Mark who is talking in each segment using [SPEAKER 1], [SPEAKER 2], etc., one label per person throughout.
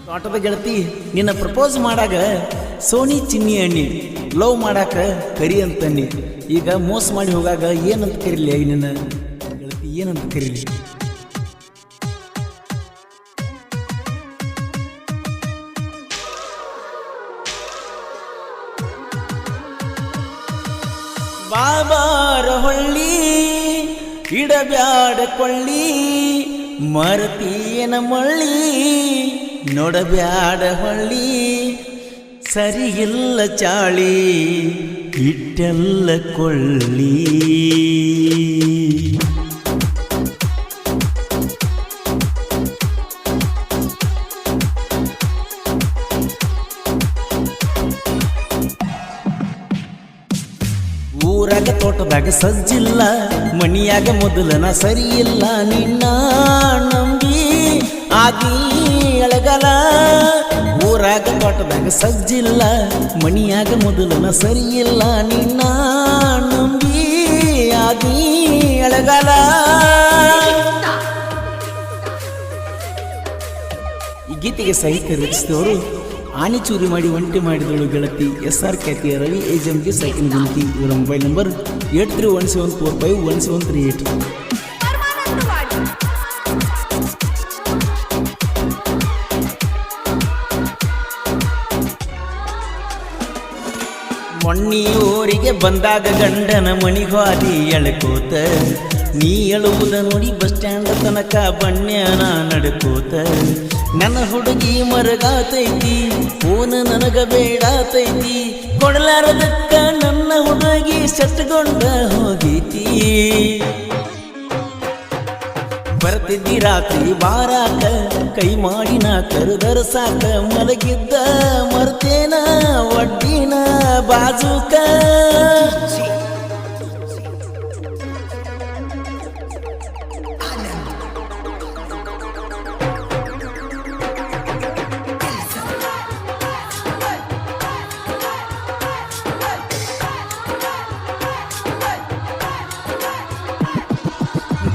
[SPEAKER 1] ತೋಟದ ಗೆಳತಿ ನಿನ್ನ ಪ್ರಪೋಸ್ ಮಾಡಾಗ ಸೋನಿ ಚಿನ್ನಿ ಅಣ್ಣಿ, ಲವ್ ಮಾಡಾಕ ಕರಿ ಅಂತಣ್ಣಿ. ಈಗ ಮೋಸ ಮಾಡಿ ಹೋಗಾಗ ಏನಂತ ಕರೀಲಿ ನಿನ್ನ ಗೆಳತಿ, ಏನಂತ ಕರೀಲಿ? ಬಾಬಾರ ಹೊಳ್ಳಿ ಇಡಬ್ಯಾಡ ಕೊಳ್ಳಿ, ಮರತೀಯನ ಮಳ್ಳಿ ನೋಡಬ್ಯಾಡ ಹೊಳ್ಳಿ, ಸರಿಯಿಲ್ಲ ಚಾಳಿ ಇಟ್ಟೆಲ್ಲ ಕೊಳ್ಳಿ. ಊರಾಗ ತೋಟದಾಗ ಸಜ್ಜಿಲ್ಲ, ಮನಿಯಾಗ ಮೊದಲನ ಸರಿಯಿಲ್ಲ, ನಿನ್ನ ನಂಬಿ ಆಗಿ ಎಳಗಲ. ಊರಾಗ ತೋಟದಾಗ ಸಜ್ಜಿಲ್ಲ, ಮನಿಯಾಗ ಮೊದಲನ ಸರಿಯಿಲ್ಲ, ನಿನ್ನ ನಂಬಿ ಆಗಿ ಎಳಗಲ. ಈ ಗೀತೆಗೆ ಸಾಹಿತ್ಯ ರಚಿಸಿದವರು ಆನೆ ಚೂರಿ ಮಾಡಿ ಒಂಟಿ ಮಾಡಿದಳು ಗೆಳತಿ SR ಖ್ಯಾತಿಯ ರವಿ ಏಜಮ್ಗೆ ಸೈಕಿನ್ ಗುಂಕಿ. ಇವರ ಮೊಬೈಲ್ ನಂಬರ್ 8317451738. ಮೊನ್ನಿ ಊರಿಗೆ ಬಂದಾಗ ಗಂಡನ ಮಣಿಗಾದಿ ಎಳಕೋತ, ನೀ ಎಳುವುದ ನೋಡಿ ಬಸ್ ಸ್ಟ್ಯಾಂಡ್ ತನಕ ಬಣ್ಣ್ಯಾನ ನಡ್ಕೋತ. ನನ್ನ ಹುಡುಗಿ ಮರಗಾತೈತಿ, ಫೋನ್ ನನಗ ಬೇಡಾತೈತಿ, ಕೊಡಲಾರದಕ್ಕ ನನ್ನ ಹುಡುಗಿ ಸೆಟ್ಕೊಂಡ ಹೋಗೈತಿ. ಬರ್ತಿದ್ದಿ ರಾತ್ರಿ ಬಾರಾಕ, ಕೈ ಮಾಡಿನ ಕರುದರ ಸಾಕ, ಮಲಗಿದ್ದ ಮರ್ತೇನ ಒಡ್ಡಿನ ಬಾಜುಕ.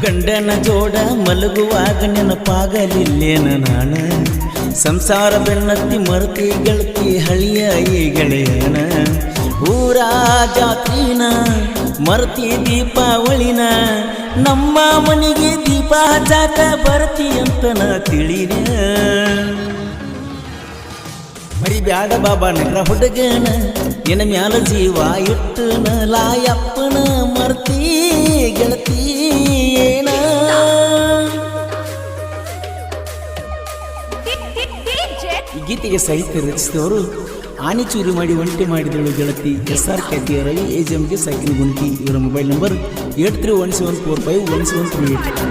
[SPEAKER 1] ಗಂಡನ ಜೋಡ ಮಲಗುವಾಗ ನೆನಪಾಗಲಿಲ್ಲೇನ ನಾನ, ಸಂಸಾರ ಬೆನ್ನತ್ತಿ ಮರ್ತಿ ಗೆಳತಿ ಹಳಿಯ ಈ ಗೆಳೆಯನ. ಊರ ಜಾತ್ರಿನ ಮರ್ತಿ ದೀಪಾವಳಿನ, ನಮ್ಮ ಮನೆಗೆ ದೀಪ ಹಚ್ಚಾಕ ಬರ್ತಿ ಅಂತ ನಾ ತಿಳಿನ. ಮರಿಬ್ಯಾಡ ಬಾಬಾ ನಗರ ಹುಡುಗನ, ನಿನ್ನ ಮ್ಯಾಲ ಜೀವ ಇಟ್ಟನ, ಲಾಯಪ್ಪನ ಮರ್ತಿ ಗೆಳತಿ ಏನ. ಈ ಗೀತೆಗೆ ಸಾಹಿತ್ಯ ರಚಿಸಿದವರು ಆನೆ ಚೂರಿ ಮಾಡಿ ಒಂಟಿ ಮಾಡಿದಳು ಗೆಳತಿ SR ಖ್ಯಾತಿಯ ರವಿ ಏಜಮ್ಗೆ ಸೈಕಿನ್ ಗುಂಕಿ. ಇವರ ಮೊಬೈಲ್ ನಂಬರ್ 8317451738.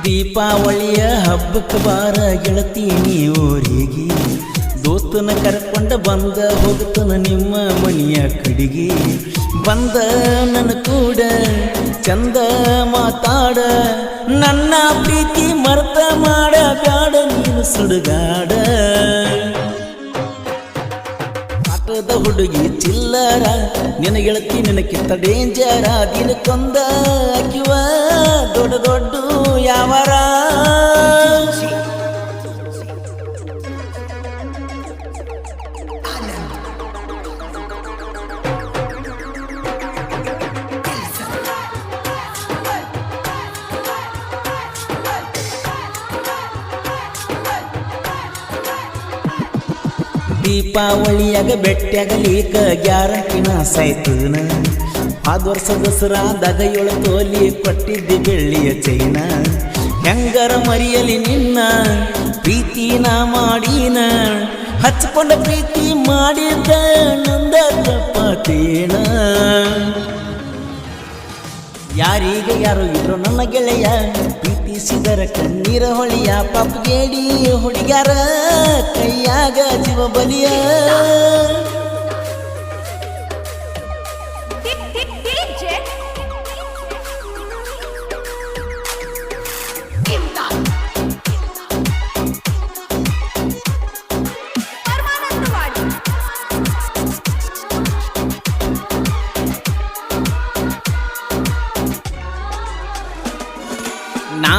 [SPEAKER 1] ದೀಪಾವಳಿಯ ಹಬ್ಬಕ್ಕೆ ಬಾರ ಗೆಳತಿ ನೀವರಿಗೆ, ದೋಸ್ತನ ಕರ್ಕೊಂಡ ಬಂದ ಹೋಗ್ತನ ನಿಮ್ಮ ಮನೆಯ ಕಡೆಗೆ. ಬಂದ ನನ್ನ ಕೂಡ ಚಂದ ಮಾತಾಡ, ನನ್ನ ಪ್ರೀತಿ ಮರ್ತ ಮಾಡ ಬ್ಯಾಡ ನೀನು ಸುಡುಗಾಡ. ಆಟದ ಹುಡುಗಿ ಚಿಲ್ಲರ, ನಿನ್ನ ಗೆಳತಿ ನಿನಕ್ಕಿಂತ ಡೇಂಜರ, ದಿನಕ್ಕೊಂದ ಅಕ್ಕಿವ ದೊಡ್ಡ ದೊಡ್ಡ ಯಾವರ. ದೀಪಾವಳಿಯಾಗ ಬೆಟ್ಟಾಗಲೀಕ ಗ್ಯಾರಂಟಿನ ಸಾಯ್ತನ, ಆದ ವರ್ಷ ದಸರಾದಾಗ 7 ತೋಲಿ ಕೊಟ್ಟಿದ್ದಿ ಬೆಳ್ಳಿಯ ಚೈನ. ಹೆಂಗರ ಮರಿಯಲಿ ನಿನ್ನ ಪ್ರೀತಿನ ಮಾಡಿನ, ಹಚ್ಕೊಂಡ ಪ್ರೀತಿ ಮಾಡಿದ್ದ ನಂದ ತಪ್ಪತೇನ. ಯಾರಿಗೆ ಯಾರು ಇದ್ರು ನನ್ನ ಗೆಳೆಯ, ಪ್ರೀತಿಸಿದರ ಕಣ್ಣೀರ ಹೊಳಿಯ, ಪಾಪಗೇಡಿ ಹುಡುಗ್ಯಾರ ಕೈಯಾಗ ಜೀವ ಬಲಿಯ.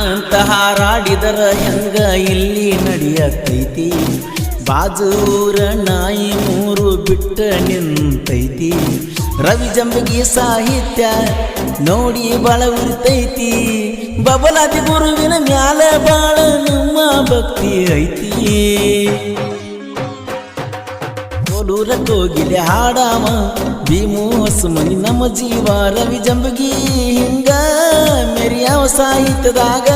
[SPEAKER 1] ಅಂತ ಹಾರಾಡಿದರ ಹೆಂಗ ಇಲ್ಲಿ ನಡೆಯತೈತಿ ಬಾಜೂರ ನಾಯಿ ಮೂರು ಬಿಟ್ಟ ನಿಂತೈತಿ ರವಿ ಜಂಬಗಿ ಸಾಹಿತ್ಯ ನೋಡಿ ಬಾಳ ಉರಿತೈತಿ ಬಬಲಾದಿ ಗುರುವಿನ ಮ್ಯಾಲ ಬಾಳ ನಿಮ್ಮ ಭಕ್ತಿ ಐತಿ ಕೋಲೂರ ಕೋಗಿಲೆ ಹಾಡಾಮ ಭೀಮು ಹೊಸಮನಿ ನಮ್ಮ ಜೀವ ರವಿ ಜಂಬಗಿ ಹಿಂಗ ಮೆರಿಯಾವ ಸಾಹಿತ್ಯದಾಗ